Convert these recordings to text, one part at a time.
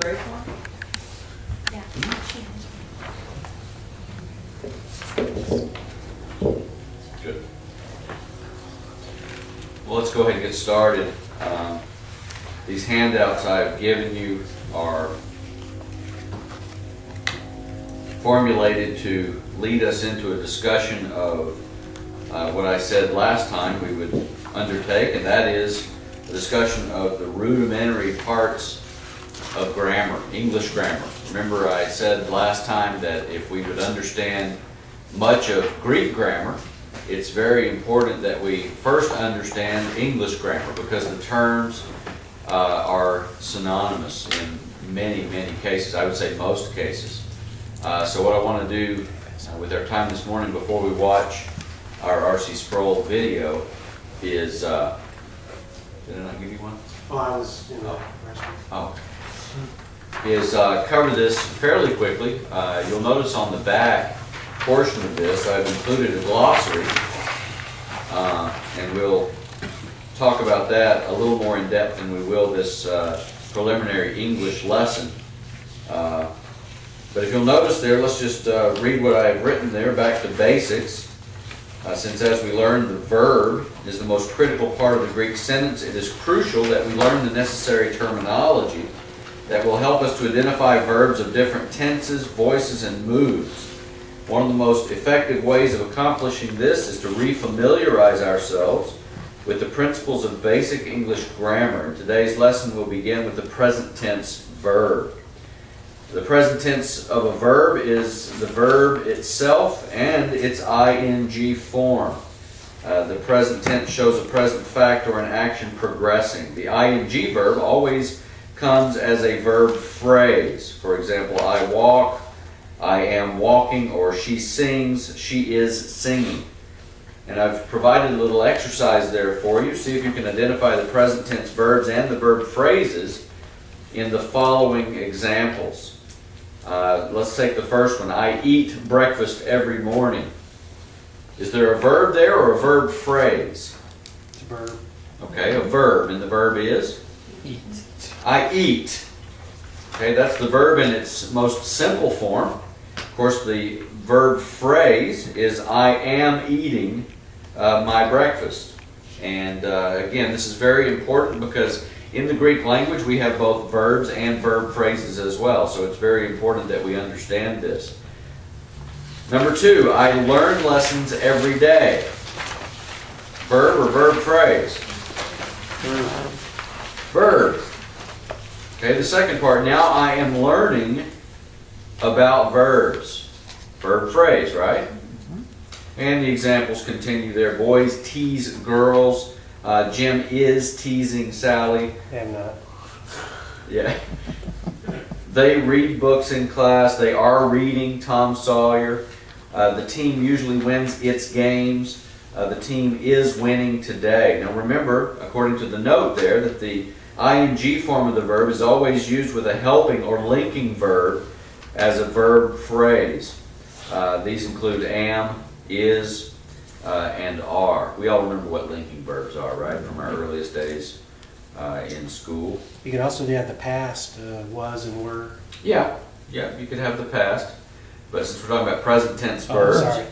pray for him? Yeah. Good. Well, let's go ahead and get started. These handouts I've given you are formulated to lead us into a discussion of what I said last time we would undertake, and that is a discussion of the rudimentary parts of grammar, English grammar. Remember, I said last time that if we would understand much of Greek grammar, it's very important that we first understand English grammar, because the terms are synonymous in many, many cases. I would say most cases. So what I want to do with our time this morning before we watch our R.C. Sproul video is, did I not give you one? Oh, I was in the Is cover this fairly quickly. You'll notice on the back portion of this I've included a glossary, and we'll talk about that a little more in depth than we will this preliminary English lesson. But if you'll notice there, let's just read what I've written there, back to basics. Since, as we learned, the verb is the most critical part of the Greek sentence, it is crucial that we learn the necessary terminology that will help us to identify verbs of different tenses, voices, and moods. One of the most effective ways of accomplishing this is to refamiliarize ourselves with the principles of basic English grammar. Today's lesson will begin with the present tense verb. The present tense of a verb is the verb itself and its ing form. The present tense shows a present fact or an action progressing. The ing verb always comes as a verb phrase. For example, I walk, I am walking, or she sings, she is singing. And I've provided a little exercise there for you. See if you can identify the present tense verbs and the verb phrases in the following examples. Let's take the first one. I eat breakfast every morning. Is there a verb there or a verb phrase? It's a verb. Okay, a verb. And the verb is? Eat. I eat. Okay, that's the verb in its most simple form. Of course, the verb phrase is I am eating my breakfast. And again, this is very important because in the Greek language we have both verbs and verb phrases as well. So it's very important that we understand this. Number two, I learn lessons every day. Verb or verb phrase? Verb. Okay, the second part, now I am learning about verbs. Verb phrase, right? And the examples continue there. Boys tease girls. Jim is teasing Sally. I'm not. Yeah. They read books in class. They are reading Tom Sawyer. The team usually wins its games. The team is winning today. Now remember, according to the note there, that the ing form of the verb is always used with a helping or linking verb as a verb phrase. These include am, is, and are. We all remember what linking verbs are, right, from our earliest days in school. You can also have the past, was and were. Yeah, you could have the past. But since we're talking about present tense verbs,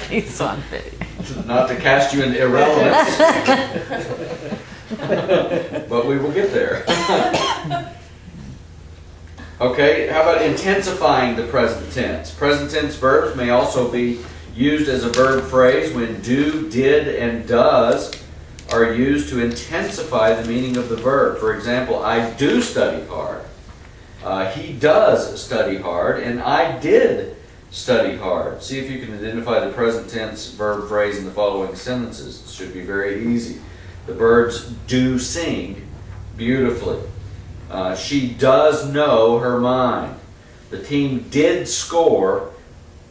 He's on video. not to cast you into irrelevance, but we will get there. Okay, how about intensifying the present tense? Present tense verbs may also be used as a verb phrase when do, did, and does are used to intensify the meaning of the verb. For example, I do study hard. He does study hard, and I did study hard. See if you can identify the present tense verb phrase in the following sentences. It should be very easy. The birds do sing beautifully. She does know her mind. The team did score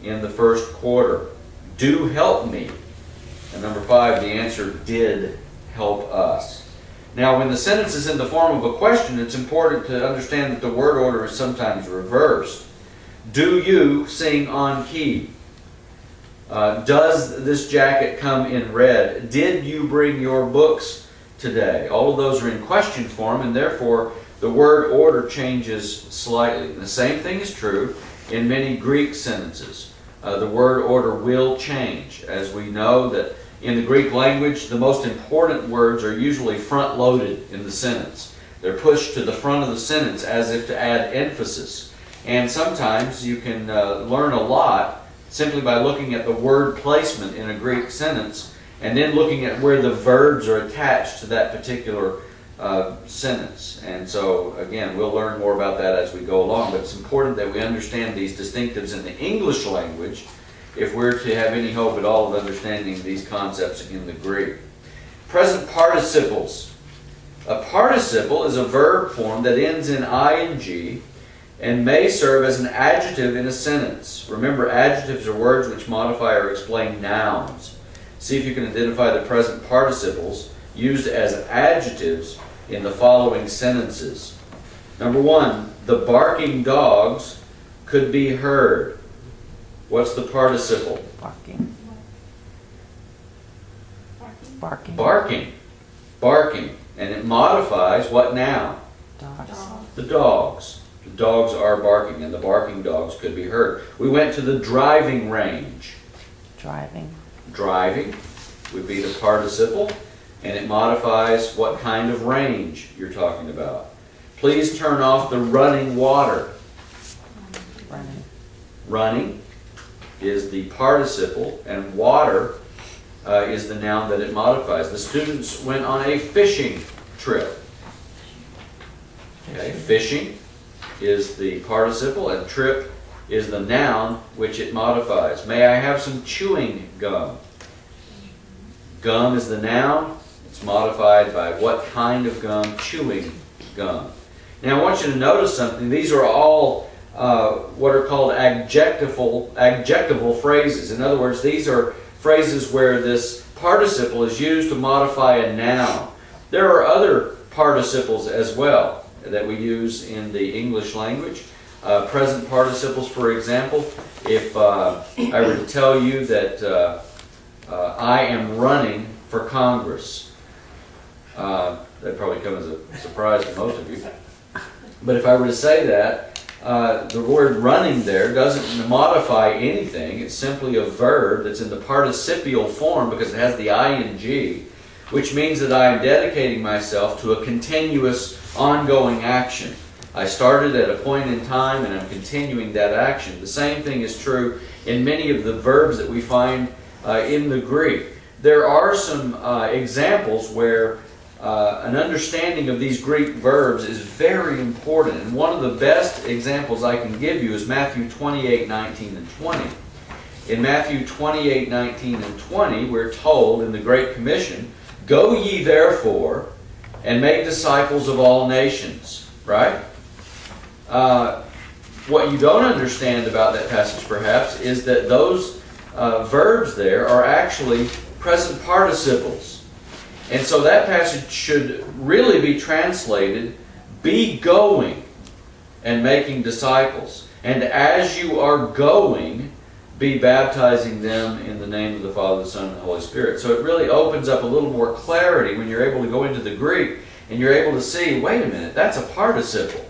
in the first quarter. Do help me. And number 5, the answer did help us. Now, when the sentence is in the form of a question, it's important to understand that the word order is sometimes reversed. Do you sing on key? Does this jacket come in red? Did you bring your books today. All of those are in question form, and therefore the word order changes slightly. And the same thing is true in many Greek sentences. The word order will change. As we know that in the Greek language, the most important words are usually front-loaded in the sentence. They're pushed to the front of the sentence as if to add emphasis. And sometimes you can learn a lot simply by looking at the word placement in a Greek sentence and then looking at where the verbs are attached to that particular sentence. And so, again, we'll learn more about that as we go along, but it's important that we understand these distinctives in the English language if we're to have any hope at all of understanding these concepts in the Greek. Present participles. A participle is a verb form that ends in ing and may serve as an adjective in a sentence. Remember, adjectives are words which modify or explain nouns. See if you can identify the present participles used as adjectives in the following sentences. Number one, the barking dogs could be heard. What's the participle? Barking. Barking. Barking. Barking. And it modifies what noun? Dogs. The dogs. The dogs are barking, and the barking dogs could be heard. We went to the driving range. Driving. Driving would be the participle, and it modifies what kind of range you're talking about. Please turn off the running water. Running. Running is the participle, and water is the noun that it modifies. The students went on a fishing trip. Okay, fishing is the participle, and trip is the noun which it modifies. May I have some chewing gum? Gum is the noun. It's modified by what kind of gum? Chewing gum. Now I want you to notice something. These are all what are called adjectival phrases. In other words, these are phrases where this participle is used to modify a noun. There are other participles as well that we use in the English language. Present participles, for example, if I were to tell you that I am running for Congress, that'd probably come as a surprise to most of you. But if I were to say that, the word running there doesn't modify anything. It's simply a verb that's in the participial form because it has the ing, which means that I am dedicating myself to a continuous, ongoing action. I started at a point in time and I'm continuing that action. The same thing is true in many of the verbs that we find in the Greek. There are some examples where an understanding of these Greek verbs is very important. And one of the best examples I can give you is Matthew 28:19 and 20. In Matthew 28:19 and 20, we're told in the Great Commission, "Go ye therefore and make disciples of all nations." Right? What you don't understand about that passage perhaps is that those verbs there are actually present participles. And so that passage should really be translated, "Be going and making disciples. And as you are going, be baptizing them in the name of the Father, the Son, and the Holy Spirit." So it really opens up a little more clarity when you're able to go into the Greek and you're able to see, wait a minute, that's a participle.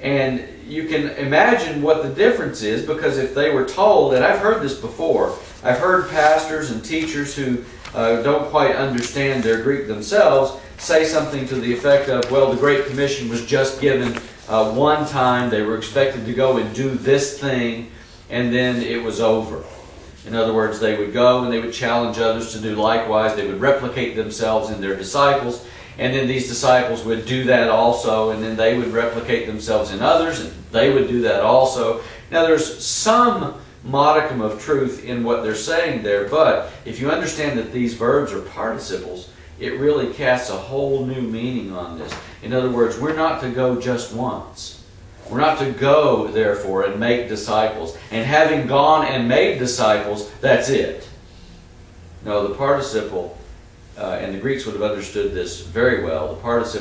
And you can imagine what the difference is, because if they were told, and I've heard this before, I've heard pastors and teachers who don't quite understand their Greek themselves say something to the effect of, well, the Great Commission was just given one time, they were expected to go and do this thing, and then it was over. In other words, they would go and they would challenge others to do likewise. They would replicate themselves in their disciples, and then these disciples would do that also, and then they would replicate themselves in others, and they would do that also. Now there's some modicum of truth in what they're saying there, but if you understand that these verbs are participles, it really casts a whole new meaning on this. In other words, we're not to go just once. We're not to go, therefore, and make disciples. And having gone and made disciples, that's it. No, the participle, and the Greeks would have understood this very well, the participle